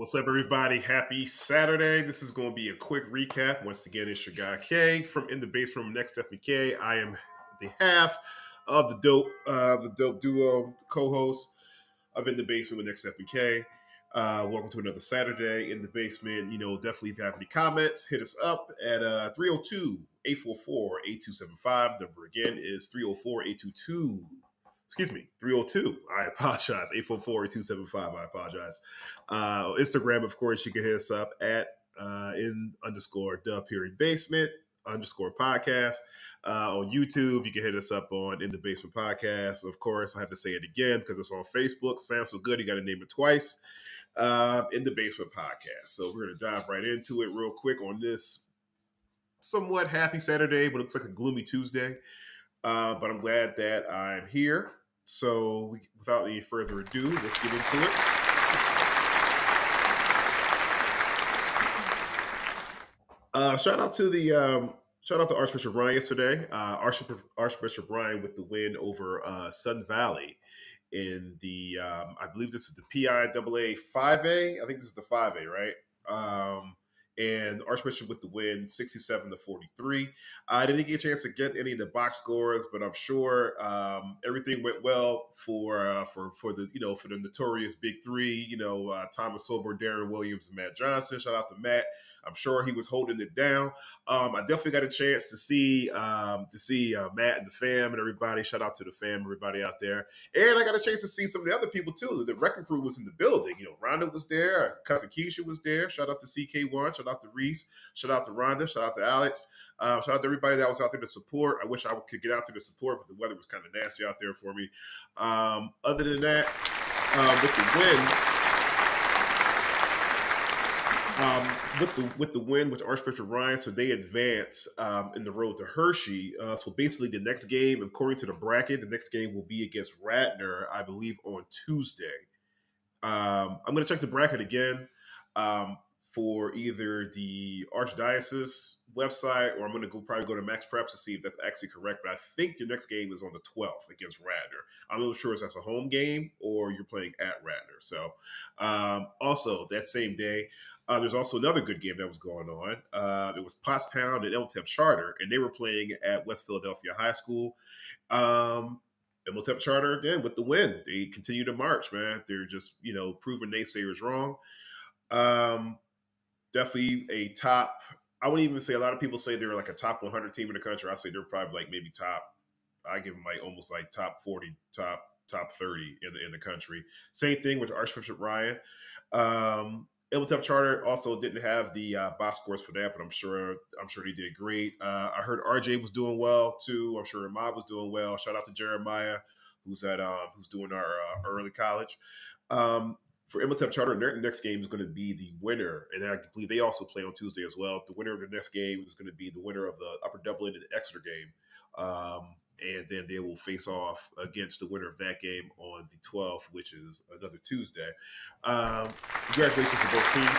What's up, everybody? Happy Saturday. This is going to be a quick recap. Once again, it's your guy K from In the Base Room. Next Step K. I am the half of the dope duo, co-host of In the Basement with Next Step K. Welcome to another Saturday in the basement. Definitely if you have any comments, hit us up at 302-844-8275. Number again is 302. I apologize. 844-8275. I apologize. Instagram, of course, you can hit us up at in_the_basement _podcast. On YouTube, you can hit us up on In the Basement Podcast. Of course, I have to say it again because it's on Facebook. Sounds so good, you got to name it twice. In the Basement Podcast. So we're going to dive right into it real quick on this somewhat happy Saturday, but it looks like a gloomy Tuesday. But I'm glad that I'm here. So without any further ado, let's get into it. Shout out to Archbishop Ryan yesterday. Archbishop Ryan with the win over Sun Valley in the I believe this is the PIAA 5A. I think this is the 5A, right? And Archbishop with the win, 67-43. I didn't get a chance to get any of the box scores, but I'm sure everything went well for the for the notorious Big Three. Thomas Sober, Darren Williams, and Matt Johnson. Shout out to Matt. I'm sure he was holding it down. I definitely got a chance to see Matt and the fam and everybody. Shout out to the fam, everybody out there. And I got a chance to see some of the other people too. The wrecking crew was in the building. Rhonda was there. Cousin Keisha was there. Shout out to CK1. Shout out to Reese. Shout out to Rhonda. Shout out to Alex. Shout out to everybody that was out there to support. I wish I could get out there to support, but the weather was kind of nasty out there for me. Other than that, with the win with Archbishop Ryan, so they advance in the road to Hershey. So basically, the next game, according to the bracket, the next game will be against Radnor, I believe, on Tuesday. I'm going to check the bracket again for either the Archdiocese website, or I'm going to probably go to Max Preps to see if that's actually correct. But I think your next game is on the 12th against Radnor. I'm not sure if that's a home game or you're playing at Radnor. So also that same day, there's also another good game that was going on. It was Pottstown and LTEP Charter, and they were playing at West Philadelphia High School. LTEP Charter, again, with the win. They continue to march, man. They're just, proving naysayers wrong. Definitely a top, I wouldn't even say, a lot of people say they're like a top 100 team in the country. I say they're probably like maybe I give them like almost like top 40, top 30 in the country. Same thing with Archbishop Ryan. LTEP Charter also didn't have the box scores for that, but I'm sure they did great. I heard RJ was doing well too. I'm sure Ahmad was doing well. Shout out to Jeremiah, who's doing our early college. For LTEP Charter, their next game is going to be the winner, and I believe they also play on Tuesday as well. The winner of the next game is going to be the winner of the Upper Dublin and Exeter game. And then they will face off against the winner of that game on the 12th, which is another Tuesday. Congratulations to both teams.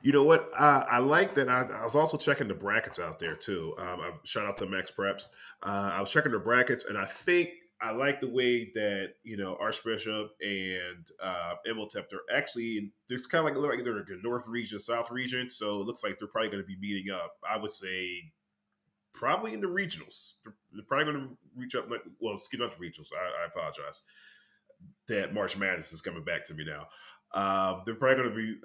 You know what? I like that. I was also checking the brackets out there too. Shout out to Max Preps. I was checking the brackets, and I think I like the way that Archbishop and MLTEP, they're actually, there's kind of like they're a North region, South region, so it looks like they're probably going to be meeting up. I would say probably in the regionals. They're probably going to reach up. Well, excuse me, not the regionals. I apologize. That March Madness is coming back to me now. They're probably going to be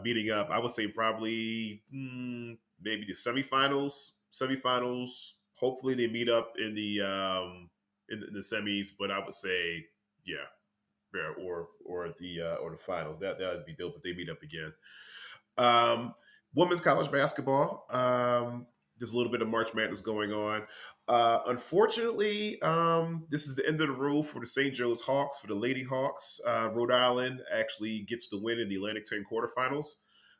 meeting up. I would say probably maybe the semifinals. Hopefully they meet up in the semis, but I would say or the finals. That would be dope if they meet up again. Women's college basketball. There's a little bit of March Madness going on. Unfortunately, this is the end of the road for the St. Joe's Hawks, for the Lady Hawks. Rhode Island actually gets the win in the Atlantic 10 quarterfinals,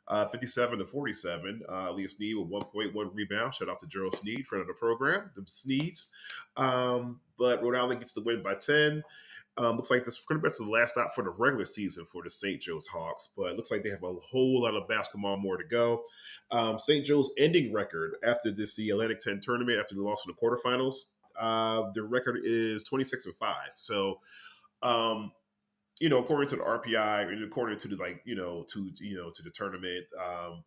57-47. Leah Sneed with 1.1 rebound. Shout out to Gerald Sneed, friend of the program, the Sneeds. But Rhode Island gets the win by 10. Looks like this pretty much is the last stop for the regular season for the St. Joe's Hawks, but it looks like they have a whole lot of basketball more to go. St. Joe's ending record after the Atlantic 10 tournament, after they lost in the quarterfinals, Their record is 26-5. So, according to the RPI and according to the to the tournament,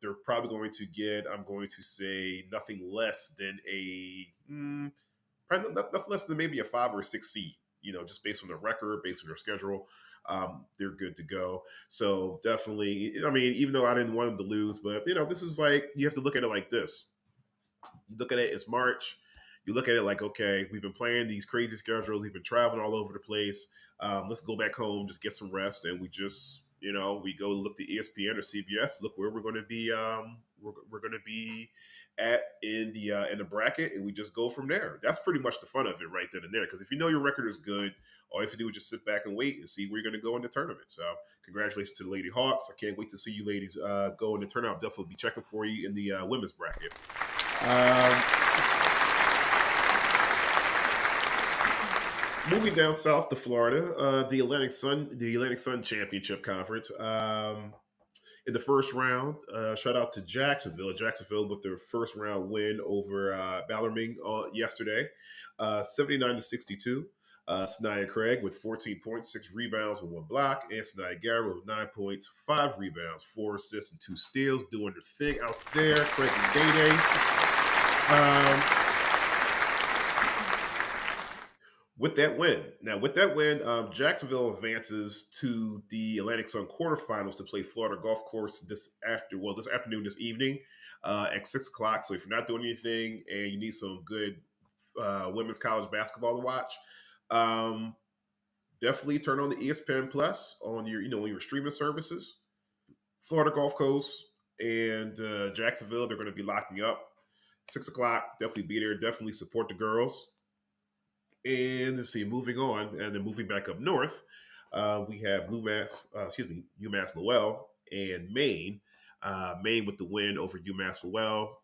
they're probably going to get, I'm going to say, nothing less than probably nothing less than maybe a 5 or 6 seed. Just based on their record, based on their schedule, they're good to go. So definitely, I mean, even though I didn't want them to lose, but this is like, you have to look at it like this. You look at it as March. You look at it like, okay, we've been playing these crazy schedules. We've been traveling all over the place. Let's go back home, just get some rest, and we just, we go look to ESPN or CBS, look where we're going to be. We're going to be at in the bracket, and we just go from there. That's pretty much the fun of it right then and there. Because if you know your record is good, all you have to do is just sit back and wait and see where you're going to go in the tournament. So congratulations to the Lady Hawks. I can't wait to see you ladies go in the tournament. I'll definitely be checking for you in the women's bracket. Moving down south to Florida, the Atlantic Sun Championship Conference. In the first round, shout out to Jacksonville. Jacksonville with their first round win over Bellarmine yesterday, 79-62. Sanaya Craig with 14 points, 6 rebounds, and 1 block. And Sanaya Garrett with 9 points, 5 rebounds, 4 assists, and 2 steals, doing their thing out there. Craig and Day Day. With that win, Jacksonville advances to the Atlantic Sun quarterfinals to play Florida Golf Course this afternoon, this evening at 6:00. So if you're not doing anything and you need some good women's college basketball to watch, definitely turn on the ESPN Plus on your streaming services. Florida Gulf Coast and Jacksonville, they're going to be locking up 6:00. Definitely be there. Definitely support the girls. And let's see, moving on, and then moving back up north, we have UMass Lowell and Maine. Maine with the win over UMass Lowell,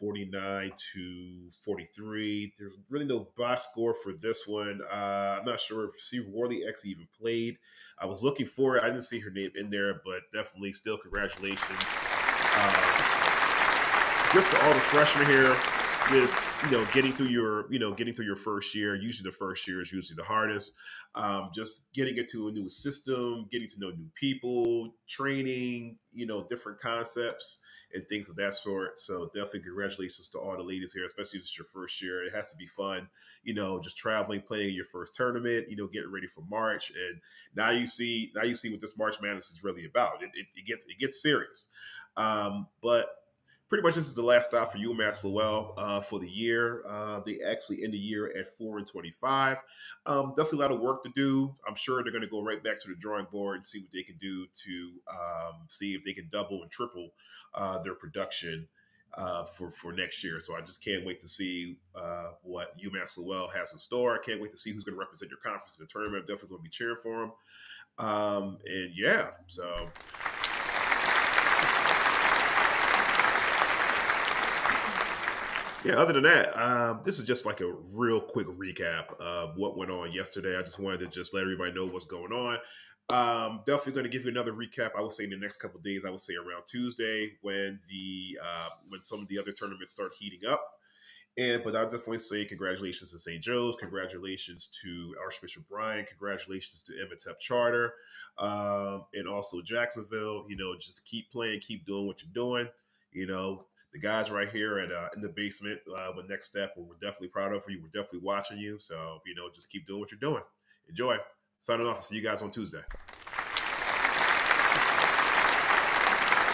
49-43. There's really no box score for this one. I'm not sure if C. Worley actually even played. I was looking for it. I didn't see her name in there, but definitely still congratulations. Just for all the freshmen here. Just getting through your first year. Usually the first year is usually the hardest. Just getting into a new system, getting to know new people, training, different concepts and things of that sort. So definitely congratulations to all the ladies here, especially if it's your first year. It has to be fun, just traveling, playing your first tournament, getting ready for March. And now you see what this March Madness is really about. It gets serious. But pretty much this is the last stop for UMass Lowell for the year. They actually end the year at 4-25. Definitely a lot of work to do. I'm sure they're going to go right back to the drawing board and see what they can do to see if they can double and triple their production for next year. So I just can't wait to see what UMass Lowell has in store. I can't wait to see who's going to represent your conference in the tournament. I'm definitely going to be cheering for them. And yeah, so... Yeah, other than that, this is just like a real quick recap of what went on yesterday. I just wanted to just let everybody know what's going on. Definitely going to give you another recap. I would say in the next couple of days. I would say around Tuesday when some of the other tournaments start heating up. But I'll definitely say congratulations to St. Joe's, congratulations to Archbishop Bryan, congratulations to Emmetep Charter, and also Jacksonville. Just keep playing, keep doing what you're doing. The guys right here in the basement with Next Step, we're definitely proud of you. We're definitely watching you. So, just keep doing what you're doing. Enjoy. Signing off. See you guys on Tuesday.